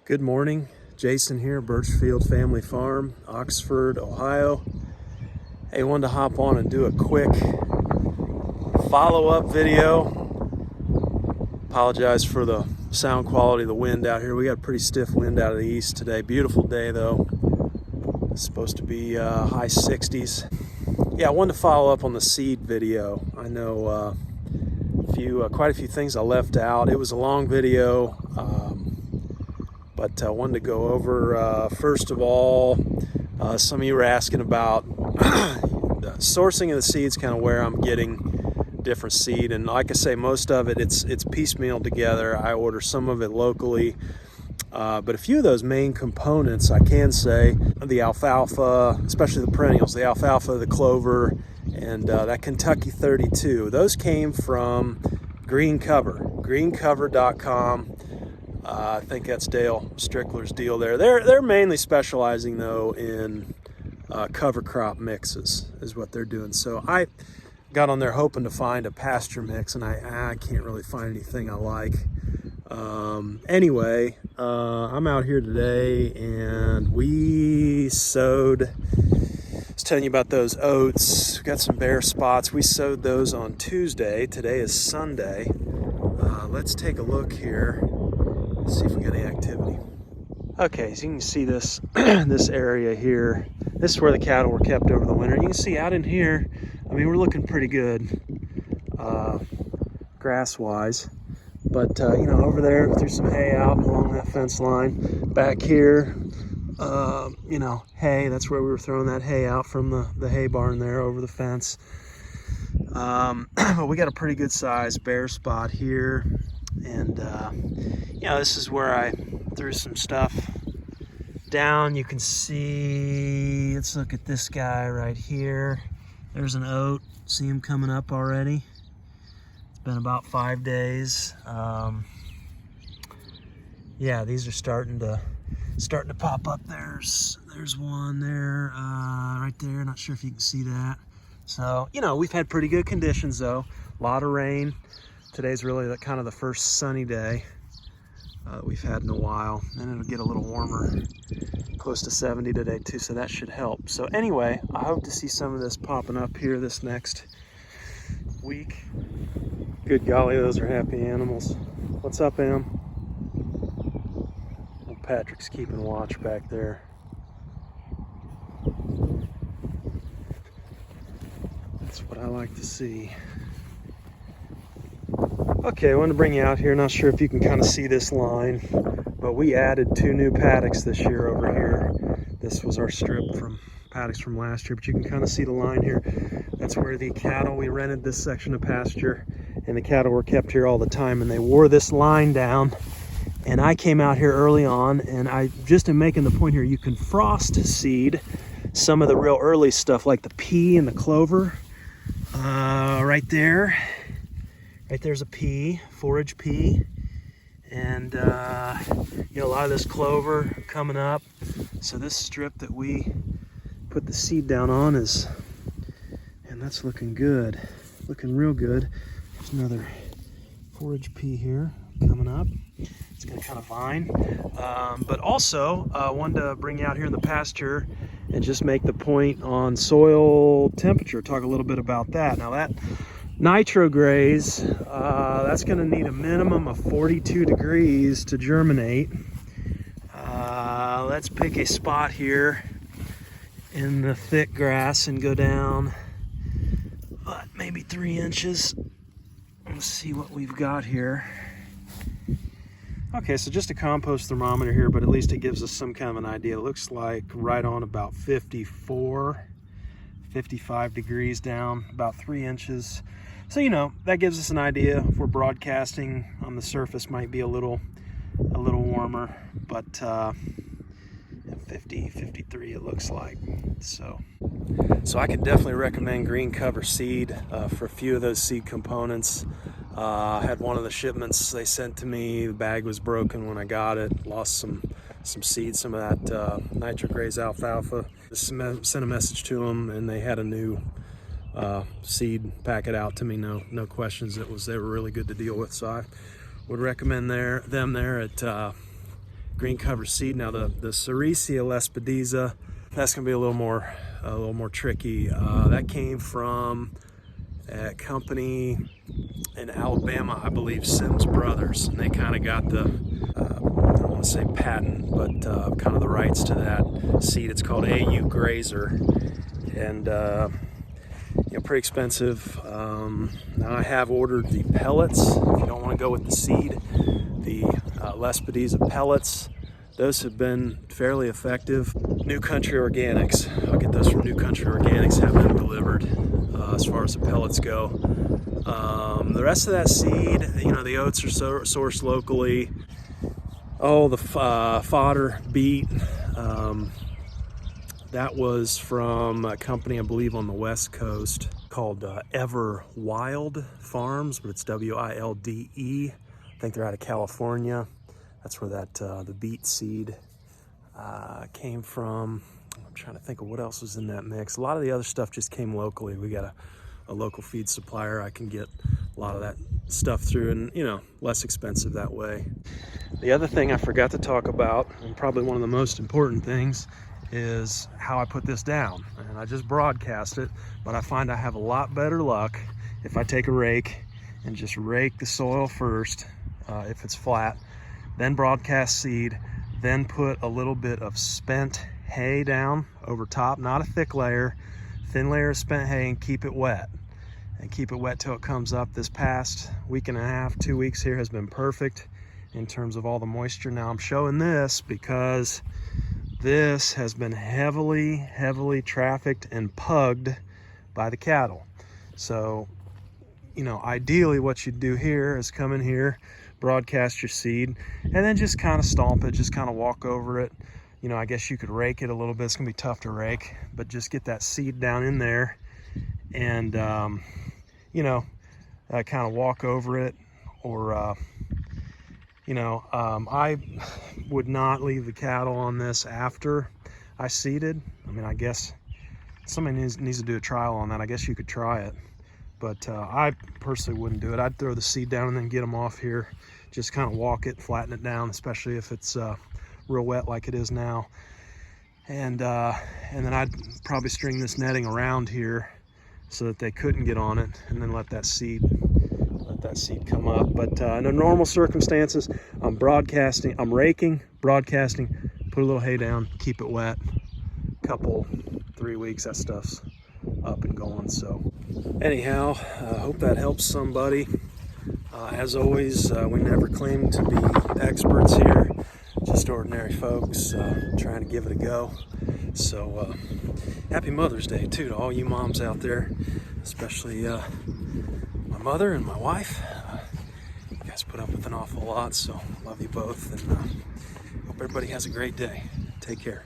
Good morning, Jason here, Birchfield Family Farm, Oxford, Ohio. Hey, wanted to hop on and do a quick follow-up video. Apologize for the sound quality, the wind out here. We got a pretty stiff wind out of the east today. Beautiful day though. It's supposed to be high 60s. Yeah, I wanted to follow up on the seed video. I know quite a few things I left out. It was a long video. But I wanted to go over, first of all, some of you were asking about the sourcing of the seeds, kind of where I'm getting different seed. And like I say, most of it, it's piecemeal together. I order some of it locally. But a few of those main components, I can say, the alfalfa, especially the perennials, the alfalfa, the clover, and that Kentucky 32, those came from Green Cover, greencover.com. I think that's Dale Strickler's deal there. They're mainly specializing though in cover crop mixes is what they're doing. So I got on there hoping to find a pasture mix, and I can't really find anything I like. Anyway, I'm out here today and we sowed. I was telling you about those oats. We got some bare spots. We sowed those on Tuesday. Today is Sunday. Let's take a look here. See if we got any activity. Okay, so you can see this this area here. This is where the cattle were kept over the winter. You can see out in here, I mean, we're looking pretty good grass-wise. But, you know, over there, threw some hay out along that fence line. Back here, you know, hay, that's where we were throwing that hay out from the hay barn there over the fence. But we got a pretty good size bare spot here. And, you know, this is where I threw some stuff down. You can see, let's look at this guy right here. There's an oat. See him coming up already? It's been about 5 days. Yeah, these are starting to pop up. There's one there, right there. Not sure if you can see that. So, you know, we've had pretty good conditions though. A lot of rain. Today's really kind of the first sunny day we've had in a while. Then it'll get a little warmer, close to 70 today too, so that should help. So anyway, I hope to see some of this popping up here this next week. Good golly, those are happy animals. What's up, Em? Well, Patrick's keeping watch back there. That's what I like to see. Okay, I wanted to bring you out here. Not sure if you can kind of see this line, but we added 2 new paddocks this year over here. This was our strip from paddocks from last year, but you can kind of see the line here. That's where the cattle, we rented this section of pasture, and the cattle were kept here all the time, and they wore this line down. And I came out here early on, and I just am making the point here, you can frost seed some of the real early stuff like the pea and the clover right there. Right there's a pea, forage pea, and you know, a lot of this clover coming up. So this strip that we put the seed down on is, and that's looking good, looking real good. There's another forage pea here coming up. It's gonna kind of vine, but also wanted to bring you out here in the pasture and just make the point on soil temperature. Talk a little bit about that. Now that nitro graze, that's going to need a minimum of 42 degrees to germinate. Let's pick a spot here in the thick grass and go down maybe 3 inches. Let's see what we've got here. Okay, so just a compost thermometer here, but at least it gives us some kind of an idea. It looks like right on about 55 degrees down, about 3 inches. So, you know, that gives us an idea. If we're broadcasting on the surface, might be a little warmer, but 50, 53 it looks like. So I can definitely recommend Green Cover seed for a few of those seed components. I had one of the shipments they sent to me. The bag was broken when I got it. Lost some seeds, some of that nitro graze alfalfa. Sent a message to them, and they had a new seed packet out to me. No questions. They were really good to deal with. So I would recommend them there at green cover seed. Now the Sericea lespedeza, that's gonna be a little more tricky. That came from a company in Alabama, I believe, Sims Brothers, and they kind of got the I don't want to say patent, but kind of the rights to that seed. It's called AU Grazer, and you know, pretty expensive. Now I have ordered the pellets. If you don't want to go with the seed, the lespedeza pellets, those have been fairly effective. New Country Organics, I'll get those from New Country Organics, have them delivered as far as the pellets go. The rest of that seed, you know, the oats are sourced locally. Oh, the fodder beet, that was from a company, I believe, on the West Coast called Ever Wild Farms, but it's W-I-L-D-E. I think they're out of California. That's where that the beet seed came from. I'm trying to think of what else was in that mix. A lot of the other stuff just came locally. We got a local feed supplier. I can get a lot of that stuff through, and you know, less expensive that way. The other thing I forgot to talk about, and probably one of the most important things, is how I put this down. And I just broadcast it, but I find I have a lot better luck if I take a rake and just rake the soil first, if it's flat, then broadcast seed, then put a little bit of spent hay down over top, not a thick layer, thin layer of spent hay, and keep it wet. And keep it wet till it comes up. This past week and a half, 2 weeks here has been perfect in terms of all the moisture. Now I'm showing this because this has been heavily trafficked and pugged by the cattle. So, you know, ideally what you do here is come in here, broadcast your seed, and then just kind of stomp it, just kind of walk over it. You know, I guess you could rake it a little bit. It's gonna be tough to rake, but just get that seed down in there and, you know, kind of walk over it. Or, you know, I would not leave the cattle on this after I seeded. I mean, I guess somebody needs to do a trial on that. I guess you could try it, but I personally wouldn't do it. I'd throw the seed down and then get them off here. Just kind of walk it, flatten it down, especially if it's real wet like it is now. And then I'd probably string this netting around here so that they couldn't get on it, and then let that seed come up. But under normal circumstances, I'm raking, broadcasting, put a little hay down, keep it wet. Couple 3 weeks, that stuff's up and going. So anyhow, I hope that helps somebody. As always, we never claim to be experts here, just ordinary folks trying to give it a go. So happy Mother's Day too to all you moms out there, especially my mother and my wife. You guys put up with an awful lot, so love you both, and hope everybody has a great day. Take care.